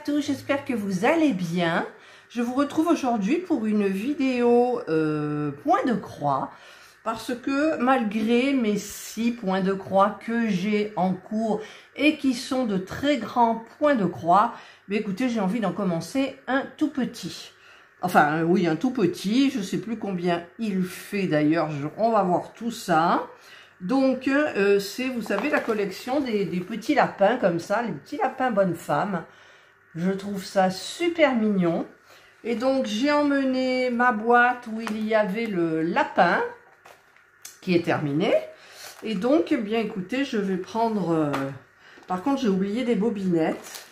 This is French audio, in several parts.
tous, j'espère que vous allez bien. Je vous retrouve aujourd'hui pour une vidéo point de croix, parce que malgré mes 6 points de croix que j'ai en cours et qui sont de très grands points de croix, mais écoutez, j'ai envie d'en commencer un tout petit. Enfin, oui, un tout petit, je ne sais plus combien il fait d'ailleurs, on va voir tout ça. Donc, c'est, vous savez, la collection des petits lapins comme ça, les petits lapins bonne femme. Je trouve ça super mignon. Et donc, j'ai emmené ma boîte où il y avait le lapin, qui est terminé. Et donc, eh bien, écoutez, je vais prendre... Par contre, j'ai oublié des bobinettes.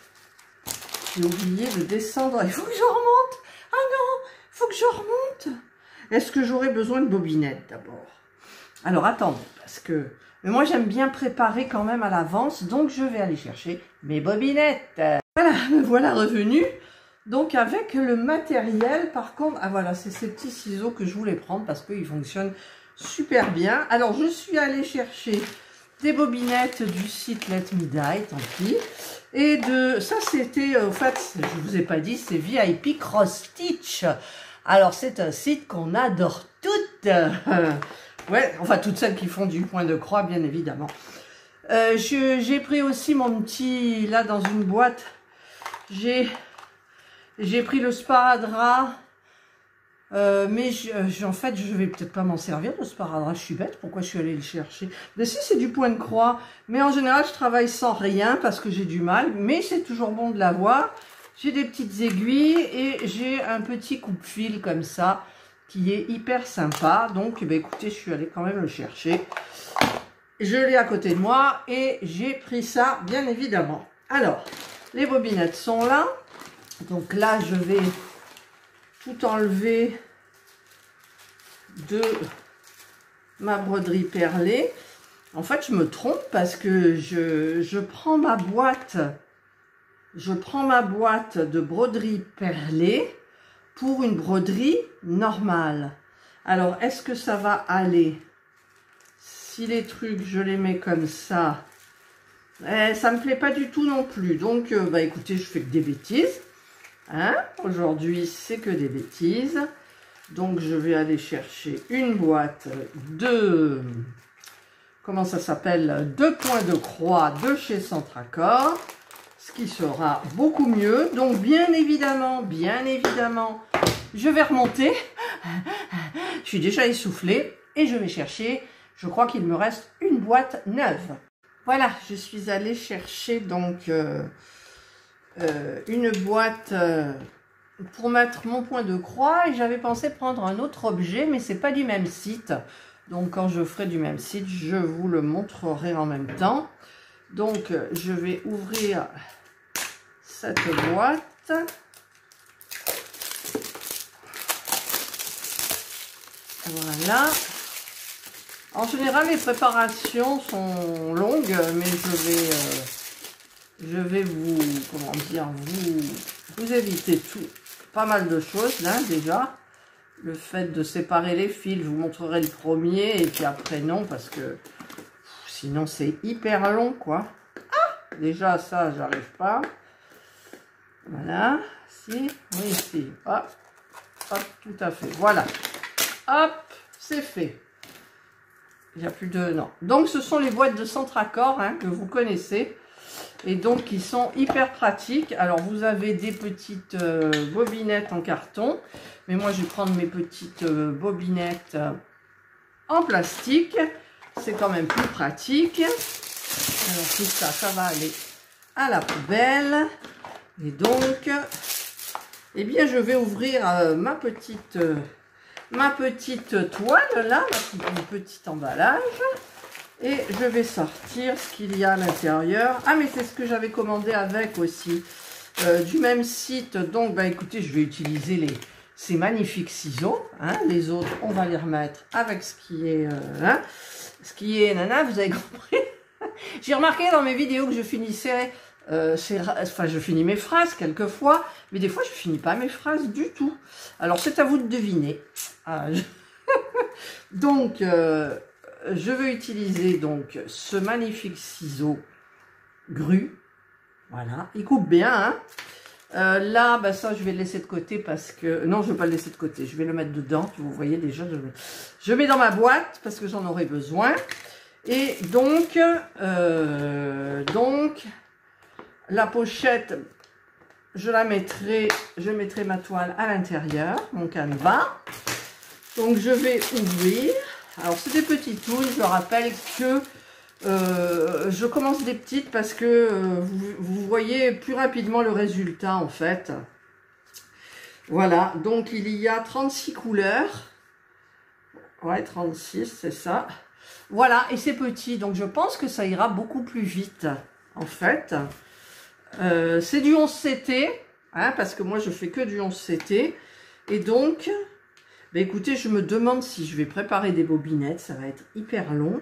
J'ai oublié de descendre. Il faut que je remonte. Ah non, il faut que je remonte. Est-ce que j'aurais besoin de bobinettes d'abord? Alors, attendez, parce que... Mais moi, j'aime bien préparer quand même à l'avance. Donc, je vais aller chercher mes bobinettes. Voilà, me voilà revenu. Donc, avec le matériel, par contre... Ah, voilà, c'est ces petits ciseaux que je voulais prendre parce qu'ils fonctionnent super bien. Alors, je suis allée chercher des bobinettes du site Let Me Die, tant pis. Et de... Ça, c'était... En fait, je vous ai pas dit, c'est VIP Cross Stitch. Alors, c'est un site qu'on adore toutes. Ouais, enfin, toutes celles qui font du point de croix, bien évidemment. J'ai pris aussi mon petit... Là, dans une boîte, j'ai pris le sparadrap. Mais en fait, je vais peut-être pas m'en servir de sparadrap. Je suis bête. Pourquoi je suis allée le chercher? Mais si, c'est du point de croix. Mais en général, je travaille sans rien parce que j'ai du mal. Mais c'est toujours bon de l'avoir. J'ai des petites aiguilles et j'ai un petit coupe-fil comme ça qui est hyper sympa. Donc, eh bien, écoutez, je suis allée quand même le chercher. Je l'ai à côté de moi et j'ai pris ça, bien évidemment. Alors, les bobinettes sont là. Donc là, je vais tout enlever de ma broderie perlée. En fait, je me trompe parce que je prends ma boîte de broderie perlée pour une broderie normale. Alors, est-ce que ça va aller? Si les trucs, je les mets comme ça, ça me plaît pas du tout non plus. Donc, bah écoutez, je fais que des bêtises. Hein? Aujourd'hui, c'est que des bêtises. Donc, je vais aller chercher une boîte de... Comment ça s'appelle? 2 points de croix de chez Centracor. Ce qui sera beaucoup mieux. Donc, bien évidemment, je vais remonter. Je suis déjà essoufflée. Et je vais chercher, je crois qu'il me reste une boîte neuve. Voilà, je suis allée chercher donc une boîte pour mettre mon point de croix. Et j'avais pensé prendre un autre objet, mais c'est pas du même site. Donc, quand je ferai du même site, je vous le montrerai en même temps. Donc, je vais ouvrir cette boîte. Voilà. En général, les préparations sont longues, mais je vais vous, comment dire, vous éviter pas mal de choses, là, déjà. Le fait de séparer les fils, je vous montrerai le premier, et puis après, non, parce que sinon, c'est hyper long, quoi. Ah, déjà, ça, j'arrive pas. Voilà, si, oui, si, hop, hop, tout à fait, voilà. Hop, c'est fait. Il n'y a plus de... Non. Donc, ce sont les boîtes de Centracor, hein, que vous connaissez. Et donc, qui sont hyper pratiques. Alors, vous avez des petites bobinettes en carton. Mais moi, je vais prendre mes petites bobinettes en plastique. C'est quand même plus pratique. Alors, tout ça, ça va aller à la poubelle. Et donc, eh bien, je vais ouvrir ma petite toile, là, mon petit emballage. Et je vais sortir ce qu'il y a à l'intérieur. Ah, mais c'est ce que j'avais commandé avec aussi. Du même site. Donc, bah écoutez, je vais utiliser ces magnifiques ciseaux. Hein. Les autres, on va les remettre avec ce qui est... nana, vous avez compris. J'ai remarqué dans mes vidéos que je finissais... je finis mes phrases quelquefois, mais des fois je finis pas mes phrases du tout. Alors c'est à vous de deviner. Donc je vais utiliser donc ce magnifique ciseau grue. Voilà, il coupe bien. Hein. Là, bah, ça, je vais le laisser de côté parce que... Non, je ne vais pas le laisser de côté. Je vais le mettre dedans. Vous voyez déjà, je mets dans ma boîte parce que j'en aurai besoin. Et donc, la pochette, je mettrai ma toile à l'intérieur, mon canevas. Donc, je vais ouvrir. Alors, c'est des petites touilles. Je rappelle que je commence des petites parce que vous voyez plus rapidement le résultat en fait. Voilà, donc il y a 36 couleurs. Ouais, 36, c'est ça. Voilà, et c'est petit, donc je pense que ça ira beaucoup plus vite en fait. C'est du 11CT, hein, parce que moi je fais que du 11CT. Et donc, bah, écoutez, je me demande si je vais préparer des bobinettes, ça va être hyper long.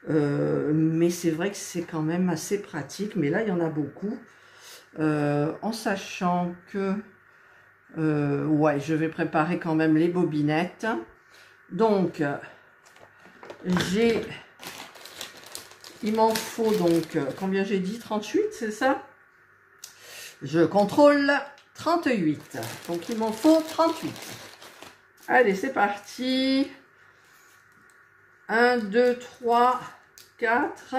Mais c'est vrai que c'est quand même assez pratique, mais là il y en a beaucoup, en sachant que ouais, je vais préparer quand même les bobinettes. Donc il m'en faut donc combien j'ai dit, 38, c'est ça? Je contrôle 38, donc il m'en faut 38. Allez, c'est parti. 1, 2, 3, 4,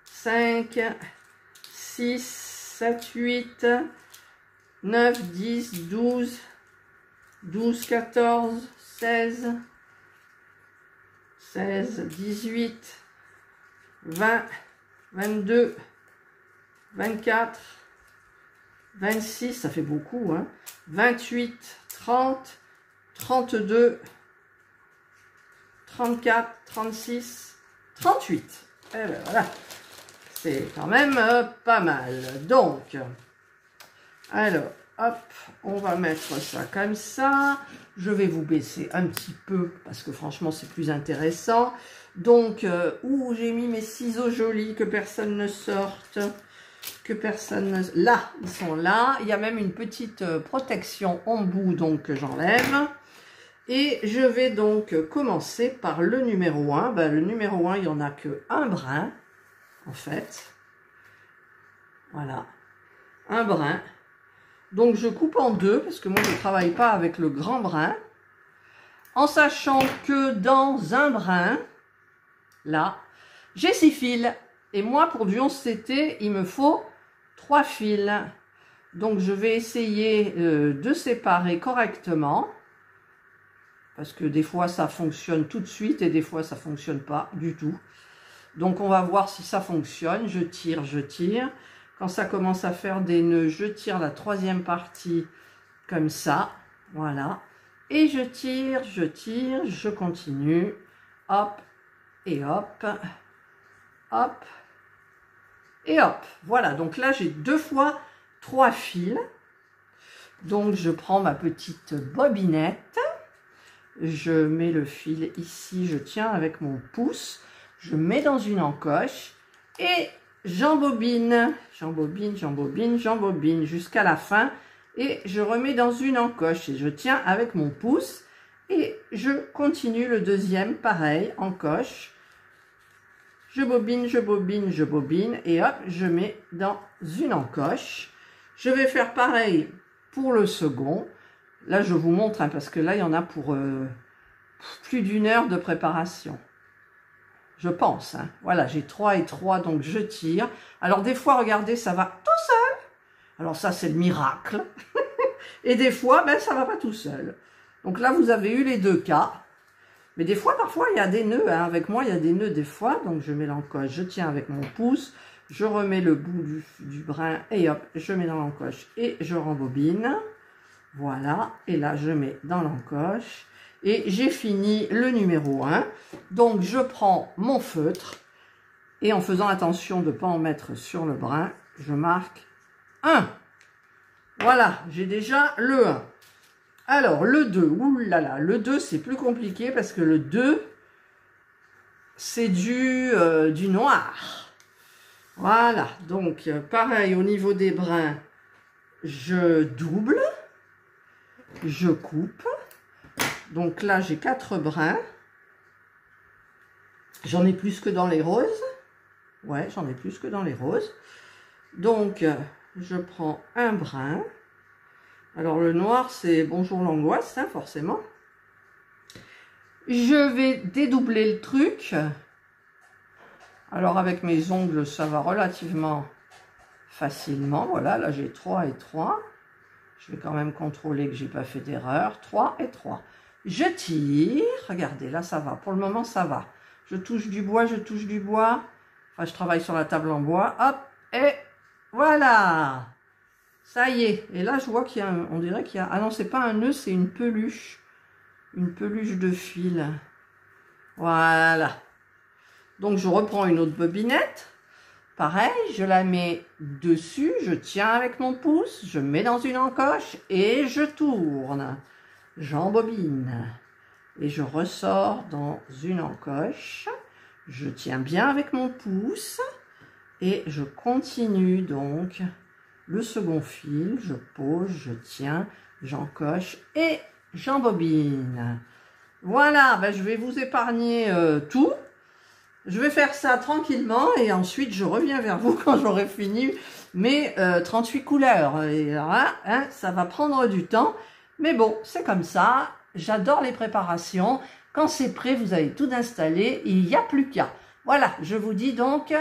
5, 6, 7, 8, 9, 10, 12, 12, 14, 16, 16, 18, 20, 22, 24, 26, ça fait beaucoup, hein, 28, 30, 32, 34, 36, 38. Et ben voilà, c'est quand même pas mal. Donc, alors, hop, on va mettre ça comme ça. Je vais vous baisser un petit peu parce que franchement, c'est plus intéressant. Donc, où j'ai mis mes ciseaux jolis, que personne ne sorte, que personne ne... Là, ils sont là. Il y a même une petite protection en bout, donc que j'enlève. Et je vais donc commencer par le numéro 1. Ben, le numéro 1, il n'y en a que un brin, en fait. Voilà, un brin. Donc, je coupe en deux, parce que moi, je ne travaille pas avec le grand brin. En sachant que dans un brin, là, j'ai 6 fils. Et moi, pour du 11CT, il me faut 3 fils. Donc, je vais essayer de séparer correctement. Parce que des fois, ça fonctionne tout de suite et des fois, ça ne fonctionne pas du tout. Donc, on va voir si ça fonctionne. Je tire, je tire. Quand ça commence à faire des nœuds, je tire la troisième partie comme ça. Voilà. Et je tire, je continue. Hop et hop. Hop et hop. Voilà. Donc là, j'ai 2 fois 3 fils. Donc, je prends ma petite bobinette. Je mets le fil ici, je tiens avec mon pouce, je mets dans une encoche et j'embobine, j'embobine, j'embobine, j'embobine jusqu'à la fin et je remets dans une encoche et je tiens avec mon pouce et je continue le deuxième, pareil, encoche. Je bobine, je bobine, je bobine et hop, je mets dans une encoche. Je vais faire pareil pour le second. Là, je vous montre, hein, parce que là, il y en a pour plus d'1 heure de préparation. Je pense. Hein. Voilà, j'ai 3 et 3, donc je tire. Alors, des fois, regardez, ça va tout seul. Alors, ça, c'est le miracle. Et des fois, ben, ça va pas tout seul. Donc là, vous avez eu les 2 cas. Mais des fois, parfois, il y a des nœuds. Hein. Avec moi, il y a des nœuds des fois. Donc, je mets l'encoche, je tiens avec mon pouce. Je remets le bout du brin et hop, je mets dans l'encoche et je rembobine. Voilà, et là je mets dans l'encoche et j'ai fini le numéro 1. Donc je prends mon feutre et en faisant attention de ne pas en mettre sur le brin, je marque 1. Voilà, j'ai déjà le 1. Alors le 2, oulala, le 2 c'est plus compliqué parce que le 2 c'est du noir. Voilà, donc pareil au niveau des brins, je double. Je coupe. Donc là, j'ai 4 brins. J'en ai plus que dans les roses. Ouais, j'en ai plus que dans les roses. Donc, je prends un brin. Alors le noir, c'est bonjour l'angoisse, hein, forcément. Je vais dédoubler le truc. Alors avec mes ongles, ça va relativement facilement. Voilà, là j'ai 3 et 3. Je vais quand même contrôler que j'ai pas fait d'erreur. 3 et 3. Je tire. Regardez, là ça va. Pour le moment, ça va. Je touche du bois, je touche du bois. Enfin, je travaille sur la table en bois. Hop, et voilà. Ça y est. Et là, je vois qu'il y a on dirait qu'il y a... Ah non, c'est pas un nœud, c'est une peluche. Une peluche de fil. Voilà. Donc, je reprends une autre bobinette. Pareil, je la mets dessus, je tiens avec mon pouce, je mets dans une encoche et je tourne. J'embobine. Et je ressors dans une encoche. Je tiens bien avec mon pouce. Et je continue donc le second fil. Je pose, je tiens, j'encoche et j'embobine. Voilà, ben je vais vous épargner tout. Je vais faire ça tranquillement et ensuite je reviens vers vous quand j'aurai fini mes 38 couleurs. Et là, hein, ça va prendre du temps. Mais bon, c'est comme ça. J'adore les préparations. Quand c'est prêt, vous avez tout installé. Il n'y a plus qu'à. Voilà, je vous dis donc,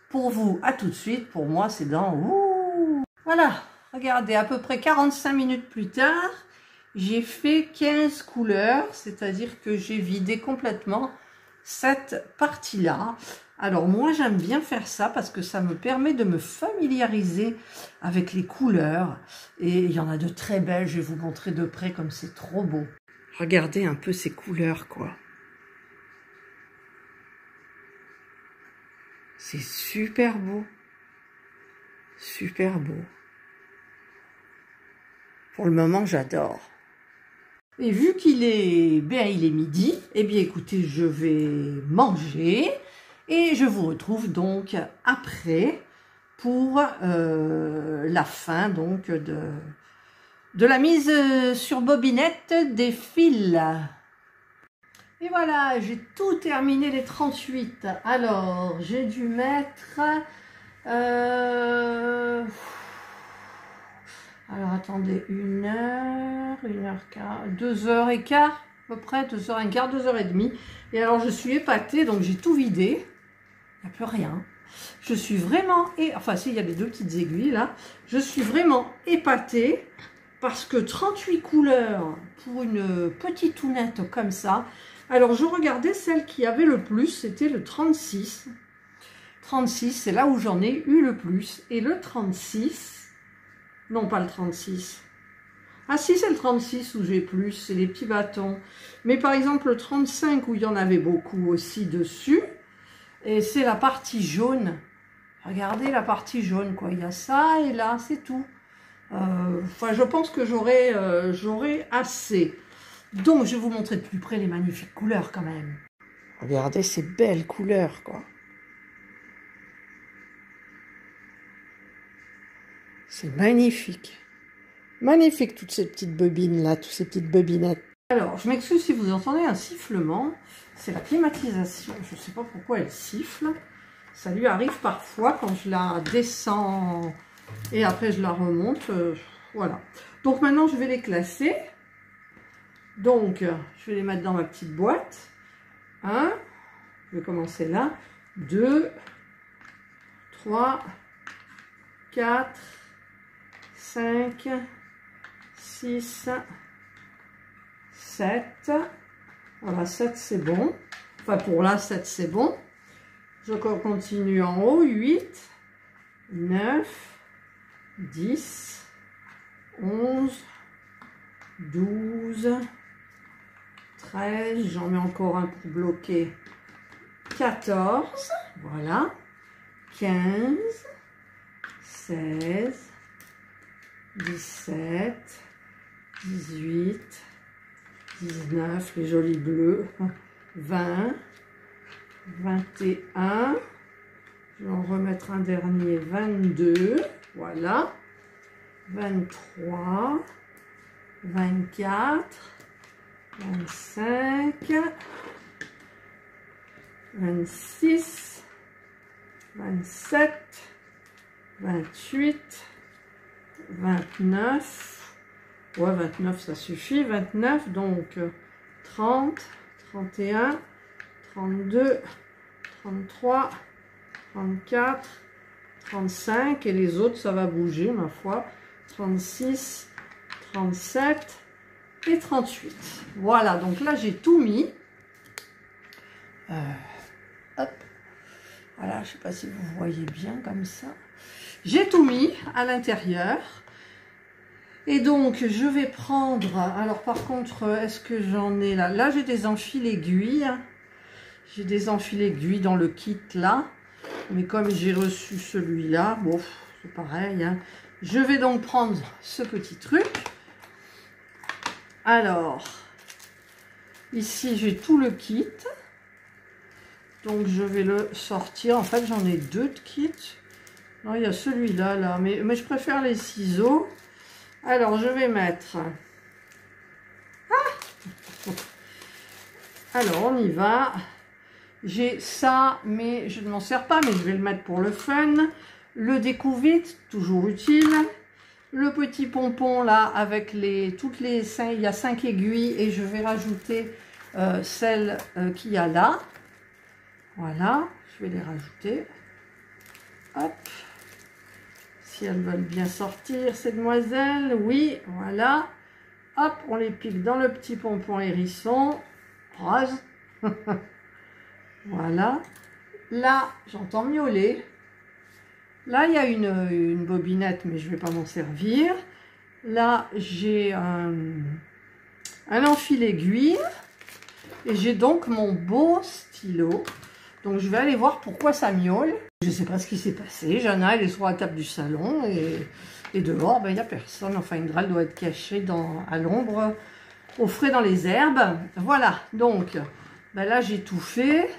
pour vous, à tout de suite. Pour moi, c'est dans... Ouh. Voilà, regardez, à peu près 45 minutes plus tard, j'ai fait 15 couleurs. C'est-à-dire que j'ai vidé complètement cette partie-là. Alors moi j'aime bien faire ça parce que ça me permet de me familiariser avec les couleurs et il y en a de très belles, je vais vous montrer de près comme c'est trop beau. Regardez un peu ces couleurs quoi. C'est super beau. Super beau. Pour le moment j'adore. Et vu qu'il est, il est midi, eh bien écoutez, je vais manger et je vous retrouve donc après pour la fin donc de la mise sur bobinette des fils. Et voilà, j'ai tout terminé les 38. Alors, j'ai dû mettre... Alors attendez, 1 heure, 1h15, 2h15 à peu près, 2h15, 2h30. Et alors je suis épatée, donc j'ai tout vidé. Il n'y a plus rien. Je suis vraiment, enfin si, il y a les 2 petites aiguilles là. Je suis vraiment épatée parce que 38 couleurs pour une petite tounette comme ça. Alors je regardais celle qui avait le plus, c'était le 36. 36, c'est là où j'en ai eu le plus. Et le 36... Non, pas le 36. Ah si, c'est le 36 où j'ai plus, c'est les petits bâtons. Mais par exemple, le 35 où il y en avait beaucoup aussi dessus. Et c'est la partie jaune. Regardez la partie jaune, quoi. Il y a ça et là, c'est tout. Enfin, je pense que j'aurai assez. Donc, je vais vous montrer de plus près les magnifiques couleurs quand même. Regardez ces belles couleurs, quoi. C'est magnifique. Magnifique, toutes ces petites bobines-là, toutes ces petites bobinettes. Alors, je m'excuse si vous entendez un sifflement. C'est la climatisation. Je ne sais pas pourquoi elle siffle. Ça lui arrive parfois quand je la descends et après je la remonte. Voilà. Donc maintenant, je vais les classer. Donc, je vais les mettre dans ma petite boîte. 1, je vais commencer là. 2, 3, 4, 5, 6, 7. Voilà, 7 c'est bon. Enfin pour là, 7 c'est bon. Je continue en haut. 8, 9, 10, 11, 12, 13. J'en mets encore un pour bloquer. 14. Voilà. 15, 16. 17, 18, 19, les jolis bleus, 20, 21, je vais en remettre un dernier, 22, voilà, 23, 24, 25, 26, 27, 28, 29, Ouais, 29, ça suffit. 29, donc 30, 31, 32, 33, 34, 35. Et les autres, ça va bouger, ma foi. 36, 37 et 38. Voilà, donc là, j'ai tout mis. Hop. Voilà, je ne sais pas si vous voyez bien comme ça. J'ai tout mis à l'intérieur. Et donc, je vais prendre... Alors, par contre, est-ce que j'en ai là? Là, j'ai des enfils aiguilles. J'ai des enfils aiguilles dans le kit, là. Mais comme j'ai reçu celui-là, bon, c'est pareil. Hein. Je vais donc prendre ce petit truc. Alors, ici, j'ai tout le kit. Donc, je vais le sortir. En fait, j'en ai deux de kit. Non, il y a celui-là, là. Mais je préfère les ciseaux. Alors, je vais mettre... Ah! Alors, on y va. J'ai ça, mais je ne m'en sers pas, mais je vais le mettre pour le fun. Le découvite, toujours utile. Le petit pompon, là, avec toutes les 5... Il y a 5 aiguilles et je vais rajouter celle qu'il y a là. Voilà, je vais les rajouter. Hop. Si elles veulent bien sortir, ces demoiselles, oui, voilà. Hop, on les pique dans le petit pompon hérisson, rose. Voilà. Là, j'entends miauler. Là, il y a une bobinette, mais je ne vais pas m'en servir. Là, j'ai un enfil aiguille. Et j'ai donc mon beau stylo. Donc, je vais aller voir pourquoi ça miaule. Je ne sais pas ce qui s'est passé. Jana, elle est sur la table du salon et dehors, ben, il n'y a personne. Enfin, Indra, elle doit être cachée à l'ombre, au frais dans les herbes. Voilà, donc ben là, j'ai tout fait.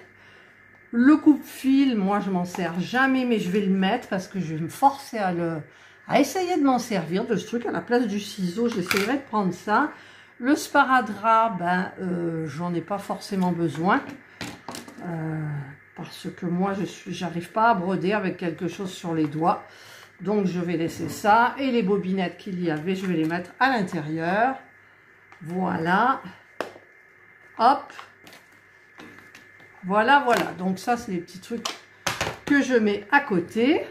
Le coupe-fil, moi, je m'en sers jamais, mais je vais le mettre parce que je vais me forcer à essayer de m'en servir de ce truc. À la place du ciseau, j'essaierai de prendre ça. Le sparadrap, ben, j'en ai pas forcément besoin. Parce que moi, j'arrive pas à broder avec quelque chose sur les doigts. Donc, je vais laisser ça. Et les bobinettes qu'il y avait, je vais les mettre à l'intérieur. Voilà. Hop. Voilà, voilà. Donc, ça, c'est les petits trucs que je mets à côté.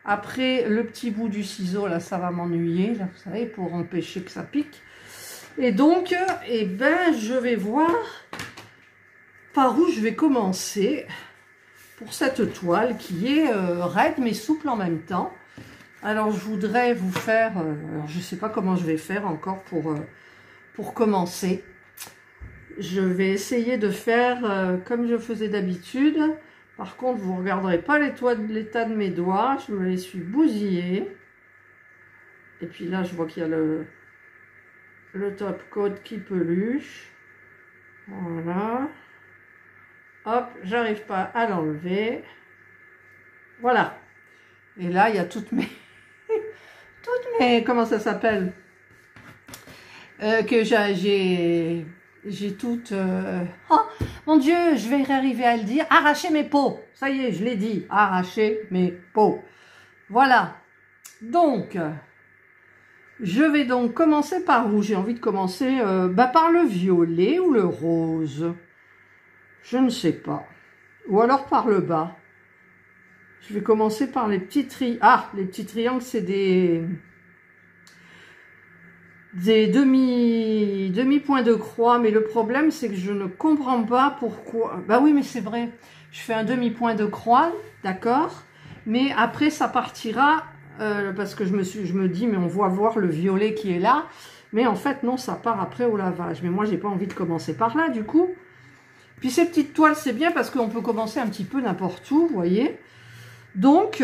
Après, le petit bout du ciseau, là, ça va m'ennuyer. Là, vous savez, pour empêcher que ça pique. Et donc, eh ben, je vais voir par où je vais commencer pour cette toile qui est raide mais souple en même temps. Alors, je voudrais vous faire... alors, je ne sais pas comment je vais faire encore pour commencer. Je vais essayer de faire comme je faisais d'habitude. Par contre, vous ne regarderez pas l'état de mes doigts. Je me les suis bousillés. Et puis là, je vois qu'il y a le top coat qui peluche. Voilà. Hop, j'arrive pas à l'enlever. Voilà. Et là, il y a toutes mes... comment ça s'appelle? Que j'ai toutes... Oh, mon Dieu, je vais arriver à le dire. Arracher mes peaux. Ça y est, je l'ai dit. Arracher mes peaux. Voilà. Donc, je vais donc commencer par où? J'ai envie de commencer par le violet ou le rose. Je ne sais pas. Ou alors par le bas. Je vais commencer par les petits triangles. Ah, les petits triangles, c'est des demi-points de croix. Mais le problème, c'est que je ne comprends pas pourquoi. Bah oui, mais c'est vrai. Je fais un demi-point de croix, d'accord. Mais après, ça partira, parce que je me dis, mais on va voir le violet qui est là. Mais en fait, non, ça part après au lavage. Mais moi, j'ai pas envie de commencer par là, du coup. Puis ces petites toiles, c'est bien parce qu'on peut commencer un petit peu n'importe où, vous voyez. Donc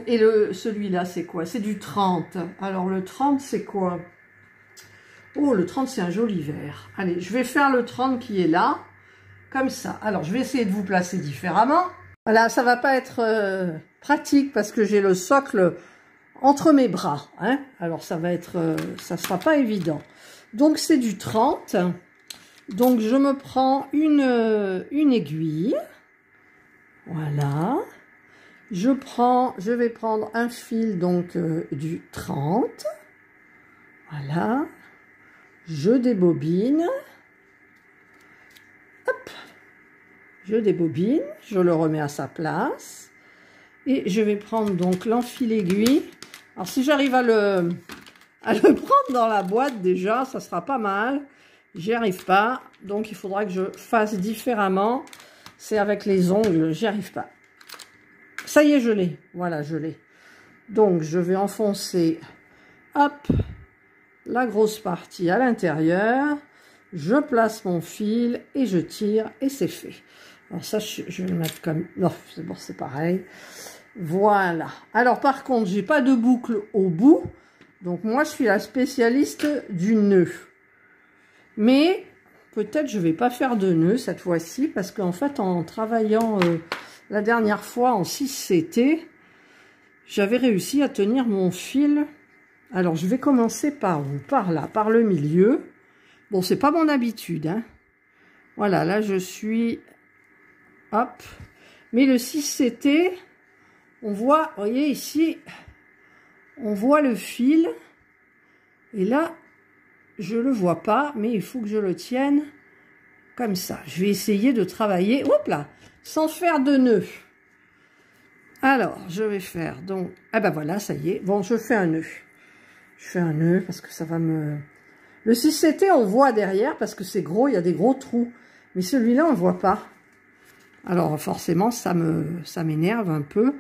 et celui-là, c'est quoi? C'est du 30. Alors, le 30, c'est quoi? Oh, le 30, c'est un joli vert. Allez, je vais faire le 30 qui est là, comme ça. Alors, je vais essayer de vous placer différemment. Voilà, ça va pas être pratique parce que j'ai le socle entre mes bras. Hein. Alors, ça sera pas évident. Donc, c'est du 30. Donc, je me prends une aiguille. Voilà. Je vais prendre un fil donc du 30. Voilà. Je débobine. Hop. Je débobine. Je le remets à sa place. Et je vais prendre donc l'enfil aiguille. Alors si j'arrive à le prendre dans la boîte déjà, ça sera pas mal. J'y arrive pas. Donc il faudra que je fasse différemment. C'est avec les ongles, j'y arrive pas. Ça y est, je l'ai. Voilà, je l'ai. Donc je vais enfoncer, hop, la grosse partie à l'intérieur. Je place mon fil et je tire et c'est fait. Alors ça, je vais le mettre comme... Non, c'est bon, c'est pareil. Voilà. Alors par contre, j'ai pas de boucle au bout. Donc moi, je suis la spécialiste du nœud. Mais peut-être je vais pas faire de nœud cette fois-ci. Parce qu'en fait, en travaillant la dernière fois en 6CT, j'avais réussi à tenir mon fil. Alors je vais commencer par où? Par là, par le milieu. Bon, c'est pas mon habitude, hein. Voilà, là je suis... Hop. Mais le 6CT... On voit, vous voyez ici, on voit le fil. Et là, je ne le vois pas, mais il faut que je le tienne comme ça. Je vais essayer de travailler, hop là, sans faire de nœud. Alors, je vais faire donc, ah ben voilà, ça y est. Bon, je fais un nœud. Je fais un nœud parce que ça va me... Le 6CT, on voit derrière parce que c'est gros, il y a des gros trous. Mais celui-là, on ne voit pas. Alors, forcément, ça m'énerve un peu.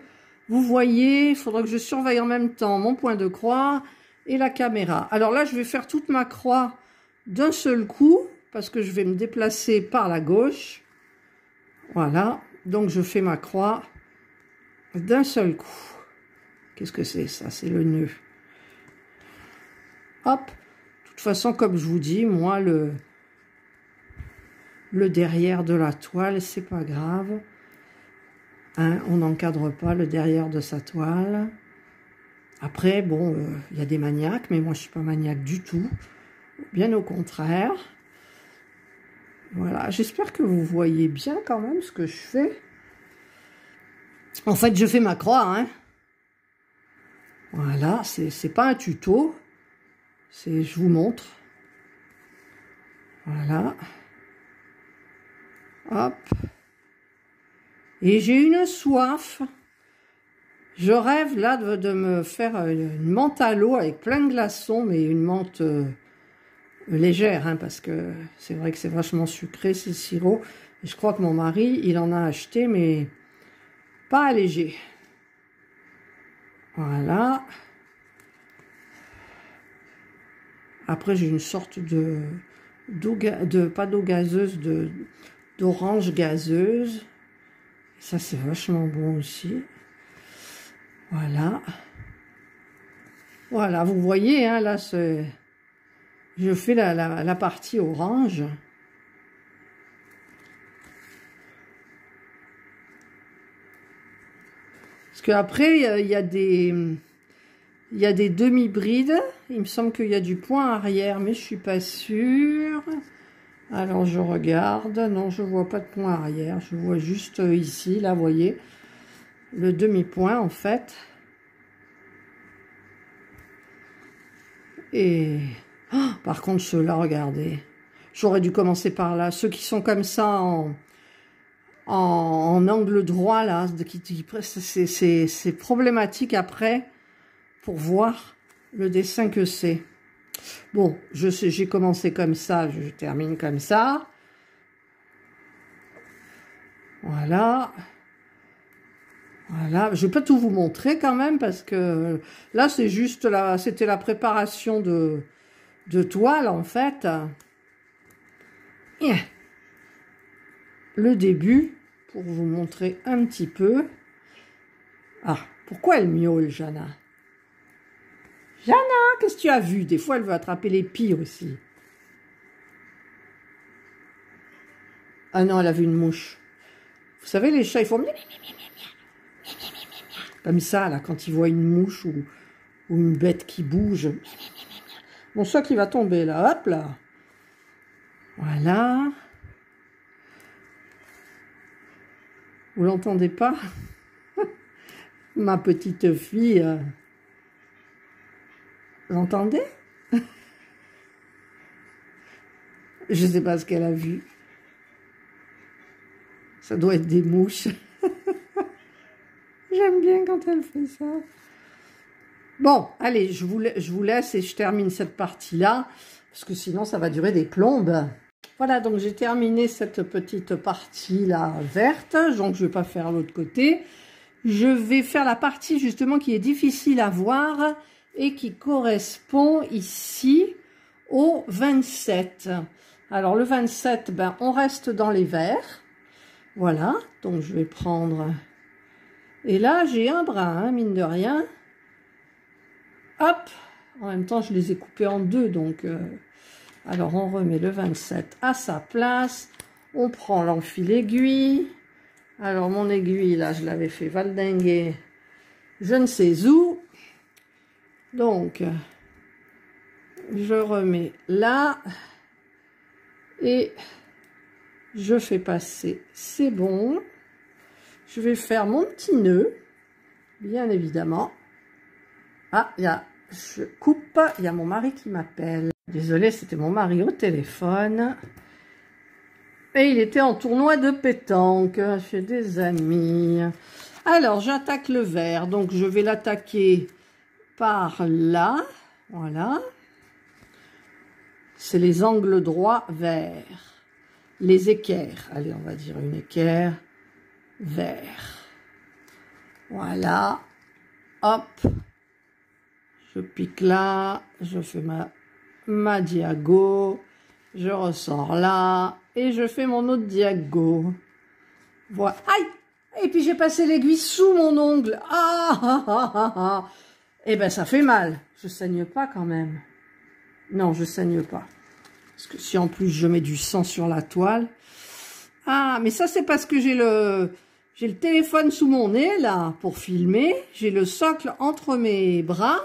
Vous voyez, il faudra que je surveille en même temps mon point de croix et la caméra. Alors là, je vais faire toute ma croix d'un seul coup, parce que je vais me déplacer par la gauche. Voilà, donc je fais ma croix d'un seul coup. Qu'est-ce que c'est ça? C'est le nœud. Hop, de toute façon, comme je vous dis, moi, le derrière de la toile, c'est pas grave. Hein, on n'encadre pas le derrière de sa toile. Après, bon, y a des maniaques, mais moi, je suis pas maniaque du tout. Bien au contraire. Voilà, j'espère que vous voyez bien quand même ce que je fais. En fait, je fais ma croix, hein. Voilà, c'est pas un tuto. Je vous montre. Voilà. Hop. Et j'ai une soif. Je rêve là de me faire une menthe à l'eau avec plein de glaçons, mais une menthe légère, hein, parce que c'est vrai que c'est vachement sucré, ces sirops. Et je crois que mon mari, il en a acheté, mais pas allégé. Voilà. Après, j'ai une sorte pas d'eau gazeuse, d'orange gazeuse. Ça, c'est vachement bon aussi. Voilà. Voilà, vous voyez, hein, là, je fais la partie orange. Parce qu'après, il y a des demi-brides. Il me semble qu'il y a du point arrière, mais je suis pas sûre. Alors, je regarde. Non, je vois pas de point arrière. Je vois juste ici, là, vous voyez, le demi-point, en fait. Et... Oh, par contre, ceux-là, regardez. J'aurais dû commencer par là. Ceux qui sont comme ça en angle droit, là, c'est problématique après pour voir le dessin que c'est. Bon, je sais, j'ai commencé comme ça, je termine comme ça. Voilà. Voilà, je vais pas tout vous montrer quand même parce que là c'est juste c'était la préparation de toile en fait. Yeah. Le début pour vous montrer un petit peu. Ah, pourquoi elle miaule, Jana? Jana, qu'est-ce que tu as vu? Des fois elle veut attraper les pies aussi. Ah non, elle a vu une mouche. Vous savez, les chats ils font comme ça, là, quand ils voient une mouche ou une bête qui bouge. Bon, soit qui va tomber, là, hop, là. Voilà. Vous l'entendez pas? Ma petite fille. Vous entendez? Je ne sais pas ce qu'elle a vu. Ça doit être des mouches. J'aime bien quand elle fait ça. Bon, allez, je vous laisse et je termine cette partie-là, parce que sinon ça va durer des plombes. Voilà, donc j'ai terminé cette petite partie-là verte, donc je ne vais pas faire l'autre côté. Je vais faire la partie justement qui est difficile à voir et qui correspond ici au 27. Alors le 27, ben, on reste dans les verts. Voilà, donc je vais prendre... Et là, j'ai un bras, hein, mine de rien. Hop, en même temps, je les ai coupés en deux, donc... Alors, on remet le 27 à sa place. On prend l'enfil aiguille. Alors, mon aiguille, là, je l'avais fait valdinguer je ne sais où. Donc, je remets là. Et je fais passer, c'est bon. Je vais faire mon petit nœud, bien évidemment. Ah, je coupe, il y a mon mari qui m'appelle. Désolée, c'était mon mari au téléphone. Et il était en tournoi de pétanque chez des amis. Alors, j'attaque le vert. Donc, je vais l'attaquer par là. Voilà. C'est les angles droits verts. Les équerres. Allez, on va dire une équerre vert. Voilà. Hop. Je pique là. Je fais ma diago. Je ressors là. Et je fais mon autre diago. Voilà. Aïe! Et puis j'ai passé l'aiguille sous mon ongle. Ah! Eh ben ça fait mal. Je saigne pas quand même. Non, je saigne pas. Parce que si en plus je mets du sang sur la toile. Ah, mais ça c'est parce que j'ai le téléphone sous mon nez là pour filmer. J'ai le socle entre mes bras.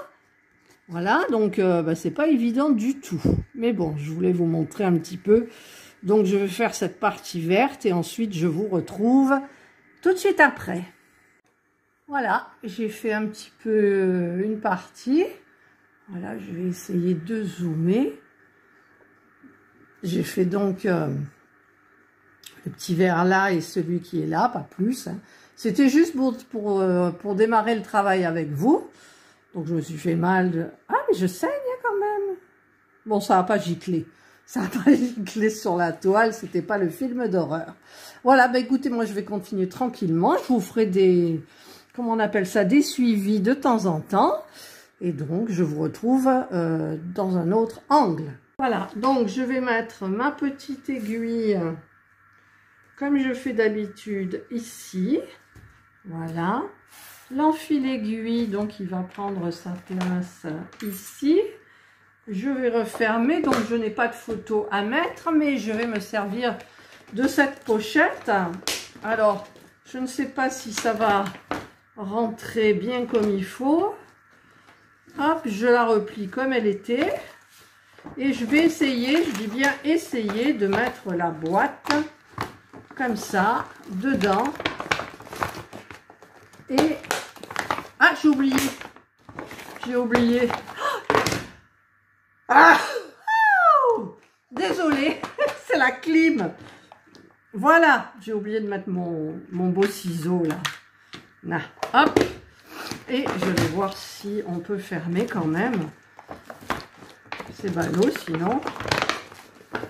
Voilà, donc bah, c'est pas évident du tout. Mais bon, je voulais vous montrer un petit peu. Donc je vais faire cette partie verte et ensuite je vous retrouve tout de suite après. Voilà, j'ai fait un petit peu une partie. Voilà, je vais essayer de zoomer. J'ai fait donc le petit vert là et celui qui est là, pas plus. Hein. C'était juste pour démarrer le travail avec vous. Donc je me suis fait mal. Ah, mais je saigne quand même. Bon, ça n'a pas giclé. Ça n'a pas giclé sur la toile. C'était pas le film d'horreur. Voilà, bah écoutez, moi je vais continuer tranquillement. Je vous ferai des... Comment on appelle ça? Des suivis de temps en temps. Et donc, je vous retrouve dans un autre angle. Voilà, donc je vais mettre ma petite aiguille, comme je fais d'habitude, ici. Voilà. L'enfil aiguille, donc il va prendre sa place ici. Je vais refermer, donc je n'ai pas de photo à mettre, mais je vais me servir de cette pochette. Alors, je ne sais pas si ça va rentrer bien comme il faut. Hop, je la replie comme elle était. Et je vais essayer, je dis bien essayer, de mettre la boîte comme ça, dedans. Et... Ah, j'ai oublié. J'ai oublié. Ah, oh, désolée, c'est la clim. Voilà, j'ai oublié de mettre mon beau ciseau là. Là, hop. Et je vais voir si on peut fermer quand même. C'est ballot sinon.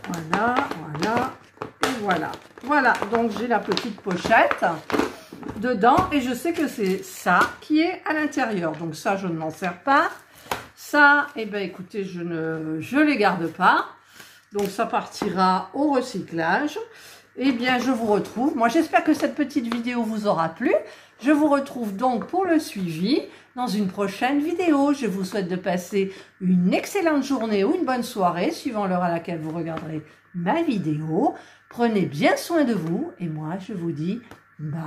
Voilà, voilà, et voilà. Voilà, donc j'ai la petite pochette dedans. Et je sais que c'est ça qui est à l'intérieur. Donc ça, je ne m'en sers pas. Ça, eh bien écoutez, je les garde pas. Donc ça partira au recyclage. Eh bien, je vous retrouve. Moi, j'espère que cette petite vidéo vous aura plu. Je vous retrouve donc pour le suivi dans une prochaine vidéo. Je vous souhaite de passer une excellente journée ou une bonne soirée, suivant l'heure à laquelle vous regarderez ma vidéo. Prenez bien soin de vous et moi, je vous dis bye.